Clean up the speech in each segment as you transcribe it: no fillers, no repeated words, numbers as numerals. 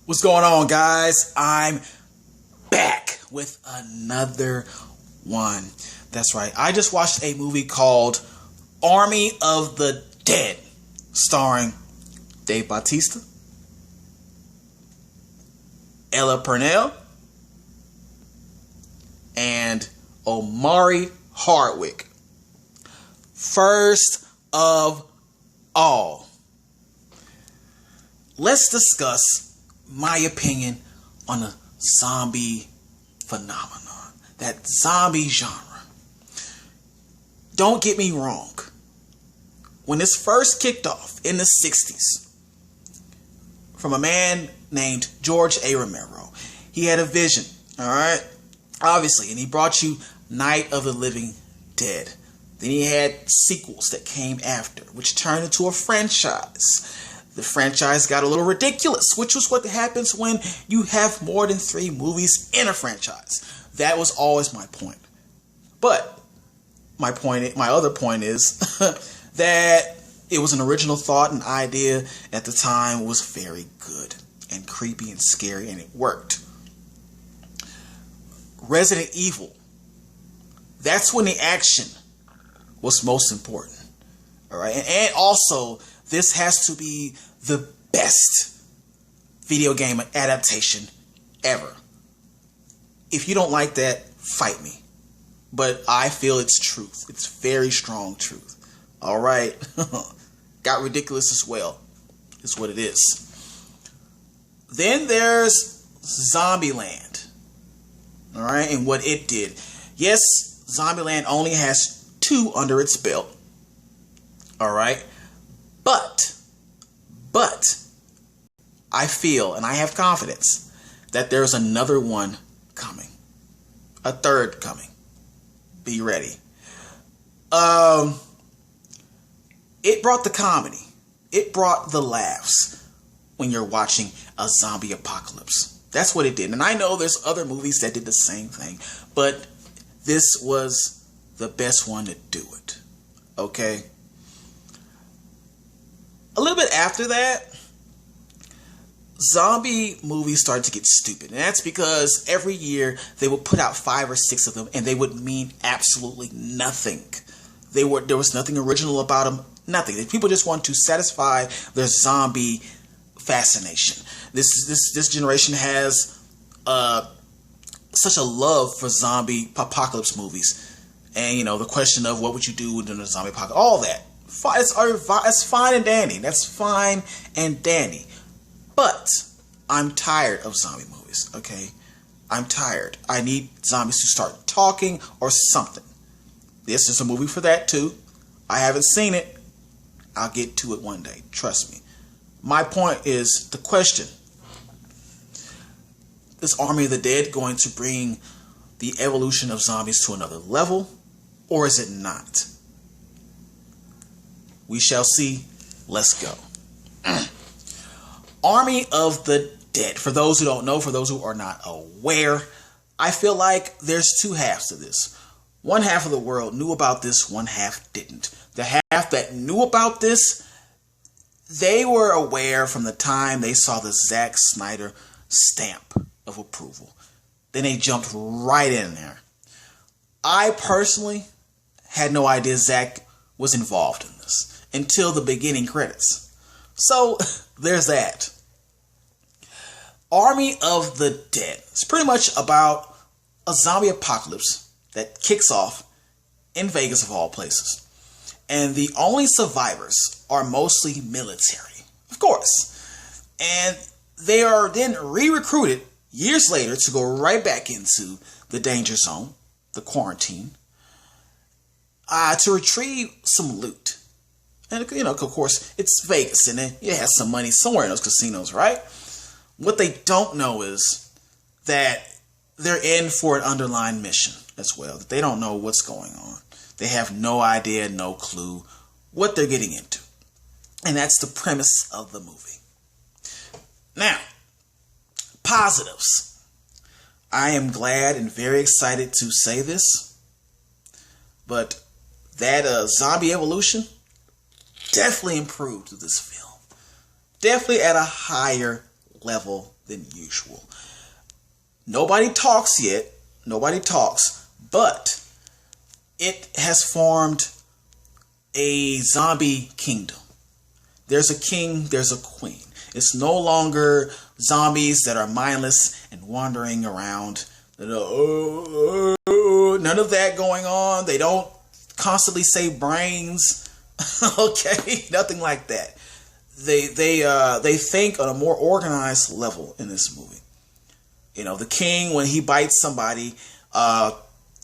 What's going on, guys? I'm back with another one. That's right. I just watched a movie called Army of the Dead, starring Dave Bautista, Ella Purnell, and Omari Hardwick. First of all, let's discuss my opinion on the zombie phenomenon, that zombie genre. Don't get me wrong. When this first kicked off in the 60s, from a man named George A. Romero, he had a vision, all right? Obviously, and he brought you Night of the Living Dead. Then he had sequels that came after, which turned into a franchise. The franchise got a little ridiculous, which was what happens when you have more than 3 movies in a franchise. That was always my point. But my other point is that it was an original thought and idea at the time, was very good and creepy and scary, and it worked. Resident Evil. That's when the action was most important. All right, and also this has to be the best video game adaptation ever. If you don't like that, fight me. But I feel it's truth. It's very strong truth. All right. Got ridiculous as well. Is what it is. Then there's Zombieland. All right. And what it did. Yes, Zombieland only has 2 under its belt. All right. But I feel, and I have confidence, that there's another one coming. A third coming. Be ready. It brought the comedy. It brought the laughs when you're watching a zombie apocalypse. That's what it did. And I know there's other movies that did the same thing, but this was the best one to do it. Okay? A little bit after that, zombie movies started to get stupid. And that's because every year they would put out 5 or 6 of them, and they would mean absolutely nothing. There was nothing original about them. Nothing. People just want to satisfy their zombie fascination. This generation has such a love for zombie apocalypse movies. And, you know, the question of what would you do in a zombie apocalypse, all that. It's fine and dandy. That's fine and dandy. But I'm tired of zombie movies, okay? I'm tired. I need zombies to start talking or something. This is a movie for that too. I haven't seen it. I'll get to it one day. Trust me. My point is the question. Is Army of the Dead going to bring the evolution of zombies to another level? Or is it not? We shall see. Let's go. Army of the Dead. For those who don't know, for those who are not aware, I feel like there's 2 halves to this. One half of the world knew about this, one half didn't. The half that knew about this, they were aware from the time they saw the Zack Snyder stamp of approval. Then they jumped right in there. I personally had no idea Zack was involved in this until the beginning credits. So there's that. Army of the Dead. It's pretty much about a zombie apocalypse that kicks off in Vegas of all places. And the only survivors are mostly military, of course. And they are then re-recruited years later to go right back into the danger zone, the quarantine, to retrieve some loot. And, you know, of course, it's Vegas, and it has some money somewhere in those casinos, right? What they don't know is that they're in for an underlying mission as well. That they don't know what's going on. They have no idea, no clue what they're getting into. And that's the premise of the movie. Now, positives. I am glad and very excited to say this, but that zombie evolution definitely improved with this film. Definitely at a higher level than usual. Nobody talks yet. Nobody talks. But it has formed a zombie kingdom. There's a king, there's a queen. It's no longer zombies that are mindless and wandering around. None of that going on. They don't constantly say brains. Okay, nothing like that. They think on a more organized level in this movie. You know, the king, when he bites somebody,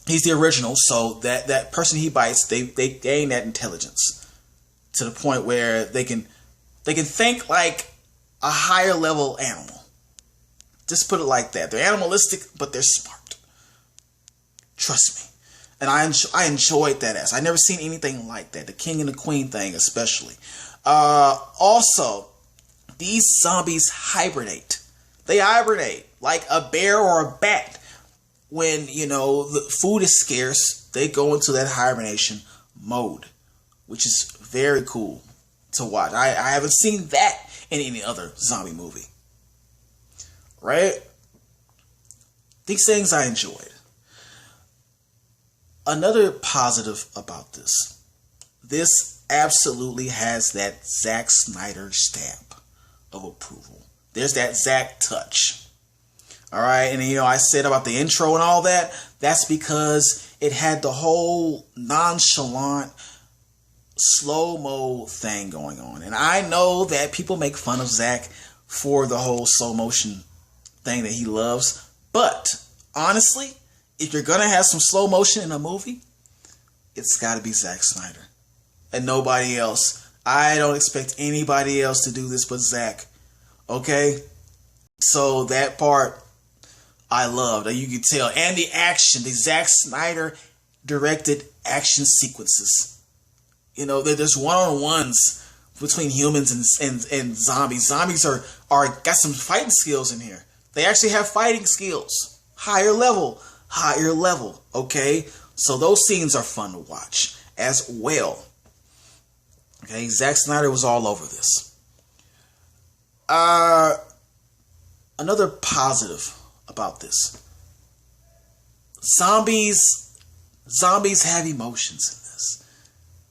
he's the original, so that person he bites, they gain that intelligence to the point where they can think like a higher level animal. Just put it like that. They're animalistic, but they're smart. Trust me. And I enjoyed that I never seen anything like that. The king and the queen thing, especially. Also, these zombies hibernate. They hibernate like a bear or a bat. When, you know, the food is scarce, they go into that hibernation mode, which is very cool to watch. I haven't seen that in any other zombie movie. Right? These things I enjoyed. Another positive about this absolutely has that Zack Snyder stamp of approval. There's that Zack touch. All right, and you know, I said about the intro and all that. That's because it had the whole nonchalant, slow-mo thing going on. And I know that people make fun of Zack for the whole slow motion thing that he loves. But honestly, if you're gonna have some slow motion in a movie, it's got to be Zack Snyder and nobody else. I don't expect anybody else to do this but Zack. Okay, so that part I loved. You can tell. And the action, the Zack Snyder directed action sequences. You know, there's one-on-ones between humans and zombies. Zombies are got some fighting skills in here. They actually have fighting skills. Higher level. Okay? So those scenes are fun to watch as well. Okay? Zack Snyder was all over this. Another positive about this. Zombies have emotions in this.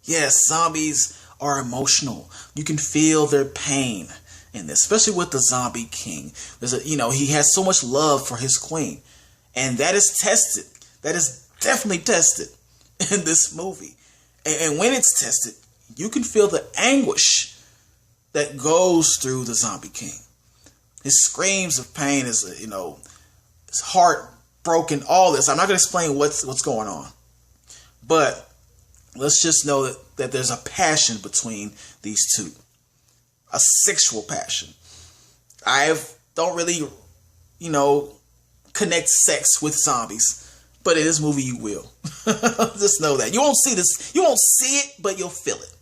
Yes, zombies are emotional. You can feel their pain in this, especially with the zombie king. He has so much love for his queen, and that is tested. That is definitely tested in this movie. And when it's tested, you can feel the anguish that goes through the zombie king. His screams of pain is, his heart broken, all this. I'm not going to explain what's going on. But let's just know that there's a passion between these two. A sexual passion. I don't really, connect sex with zombies. But in this movie, you will. Just know that. You won't see this. You won't see it, but you'll feel it.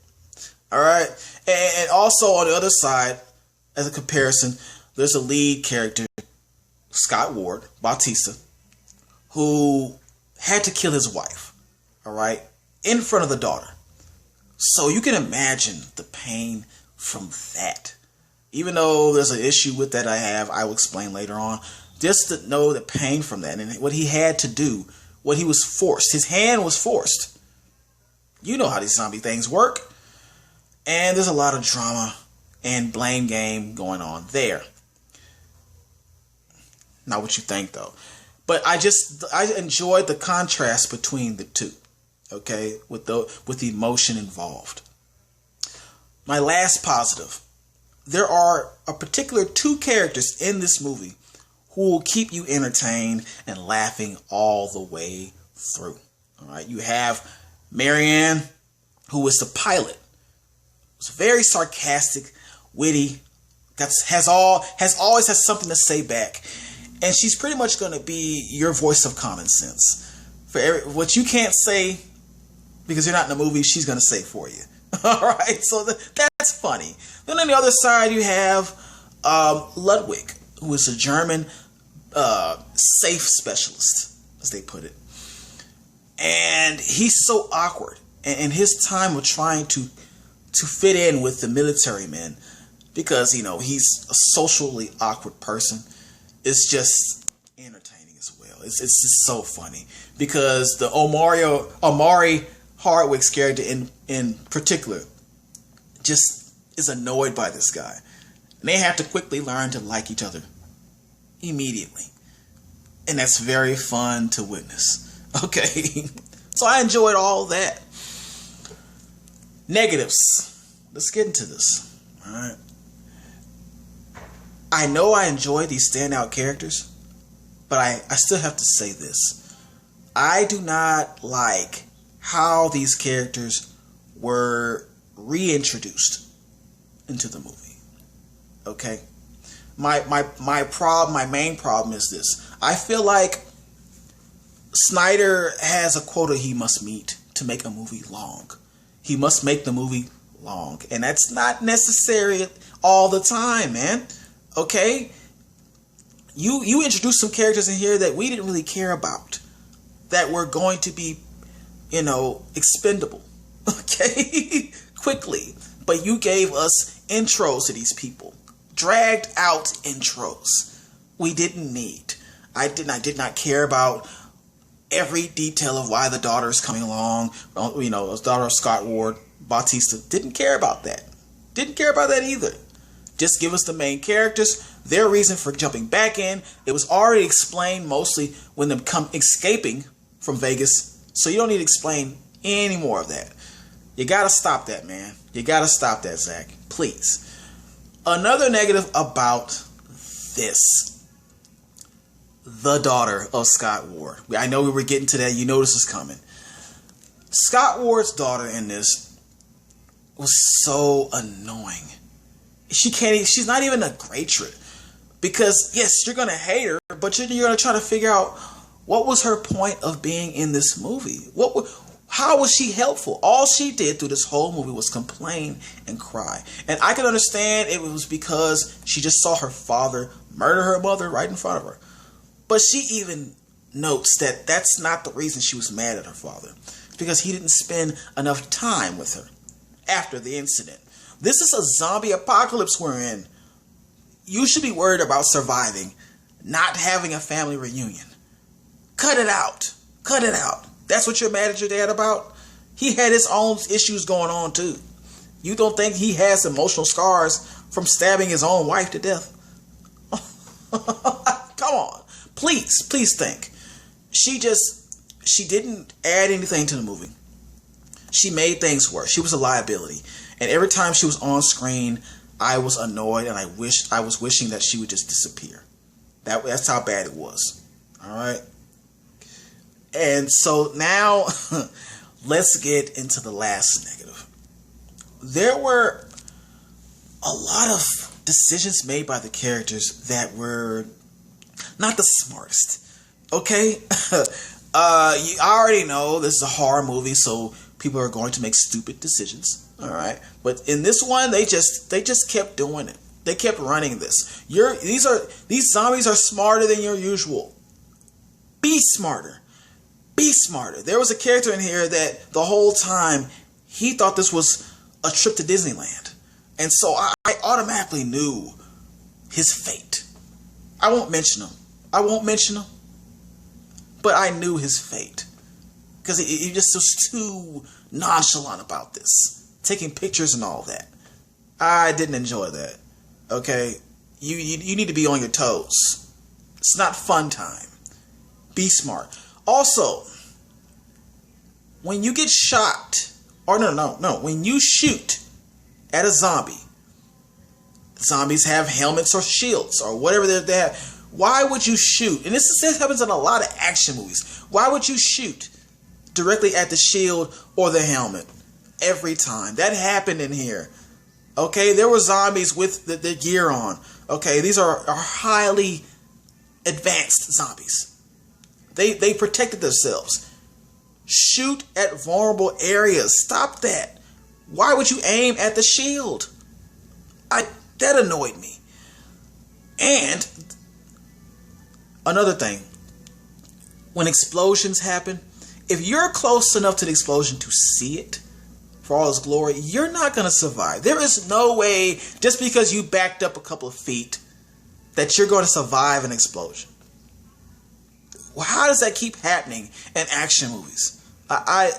All right? And also on the other side, as a comparison, there's a lead character, Scott Ward, Bautista, who had to kill his wife, all right, in front of the daughter. So you can imagine the pain from that. Even though there's an issue with that I will explain later on. Just to know the pain from that and what he had to do, what he was forced. His hand was forced. You know how these zombie things work. And there's a lot of drama and blame game going on there. Not what you think, though. But I enjoyed the contrast between the two. Okay? With the emotion involved. My last positive. There are a particular two characters in this movie who will keep you entertained and laughing all the way through. All right? You have Marianne, who is the pilot. It's very sarcastic, witty, always has something to say back. And she's pretty much going to be your voice of common sense. What you can't say because you're not in the movie, she's going to say for you. All right, so that's funny. Then on the other side, you have Ludwig, who is a German safe specialist, as they put it. And he's so awkward. And his time of trying to fit in with the military men, because, he's a socially awkward person. is just entertaining as well. It's just so funny because the Omari Hardwick's character in particular just is annoyed by this guy. And they have to quickly learn to like each other immediately. And that's very fun to witness. Okay. So I enjoyed all that. Negatives. Let's get into this. Alright. I know I enjoy these standout characters, but I still have to say this. I do not like how these characters were reintroduced into the movie. Okay? My main problem is this. I feel like Snyder has a quota he must meet to make a movie long. He must make the movie long. And that's not necessary all the time, man. Okay? You introduced some characters in here that we didn't really care about. That were going to be, expendable. Okay? Quickly. But you gave us intros to these people. Dragged out intros. We didn't need. I did not care about every detail of why the daughter is coming along. The daughter of Scott Ward, Bautista. Didn't care about that. Didn't care about that either. Just give us the main characters, their reason for jumping back in. It was already explained mostly when them come escaping from Vegas. So you don't need to explain any more of that. You gotta stop that, man. You gotta stop that, Zach. Please. Another negative about this. The daughter of Scott Ward. I know we were getting to that. You know this is coming. Scott Ward's daughter in this was so annoying. She's not even a greatret. Because, yes, you're going to hate her, but you're going to try to figure out what was her point of being in this movie. How was she helpful? All she did through this whole movie was complain and cry. And I can understand it was because she just saw her father murder her mother right in front of her. But she even notes that that's not the reason she was mad at her father. It's because he didn't spend enough time with her after the incident. This is a zombie apocalypse we're in. You should be worried about surviving, not having a family reunion. Cut it out. Cut it out. That's what you're mad at your dad about? He had his own issues going on too. You don't think he has emotional scars from stabbing his own wife to death? Come on. Please think. She didn't add anything to the movie. She made things worse. She was a liability. And every time she was on screen, I was annoyed and I was wishing that she would just disappear. That's how bad it was. All right. And so now let's get into the last negative. There were a lot of decisions made by the characters that were not the smartest. Okay? I already know this is a horror movie, so people are going to make stupid decisions. All right, but in this one, they just kept doing it. They kept running this. These zombies are smarter than your usual. Be smarter. Be smarter. There was a character in here that the whole time he thought this was a trip to Disneyland, and so I automatically knew his fate. I won't mention him, but I knew his fate because he just was too nonchalant about this. Taking pictures and all that. I didn't enjoy that. Okay? You need to be on your toes. It's not fun time. Be smart. Also, when you get shot, or no, when you shoot at a zombie, zombies have helmets or shields or whatever they have. Why would you shoot? And this happens in a lot of action movies. Why would you shoot directly at the shield or the helmet? Every time. That happened in here. Okay, there were zombies with the gear on. Okay, these are highly advanced zombies. They protected themselves. Shoot at vulnerable areas. Stop that. Why would you aim at the shield? That annoyed me. And another thing, when explosions happen, if you're close enough to the explosion to see it, for all its glory, you're not going to survive. There is no way, just because you backed up a couple of feet, that you're going to survive an explosion. Well, how does that keep happening in action movies? I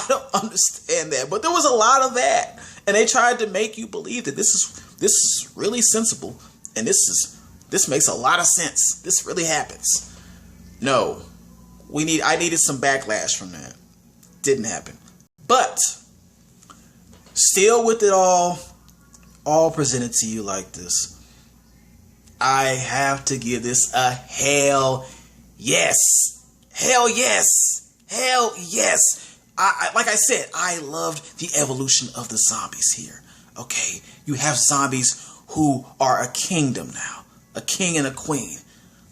don't understand that, but there was a lot of that, and they tried to make you believe that this is really sensible, and this makes a lot of sense. This really happens. No, I needed some backlash from that. Didn't happen, but still, with it all presented to you like this, I have to give this a hell yes. Hell yes. Hell yes. Like I said, I loved the evolution of the zombies here. Okay, you have zombies who are a kingdom now, a king and a queen.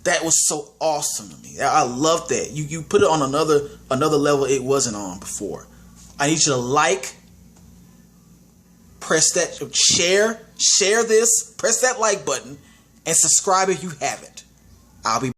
That was so awesome to me. I love that. You put it on another level it wasn't on before. I need you to like, press that, share this, press that like button, and subscribe if you haven't. I'll be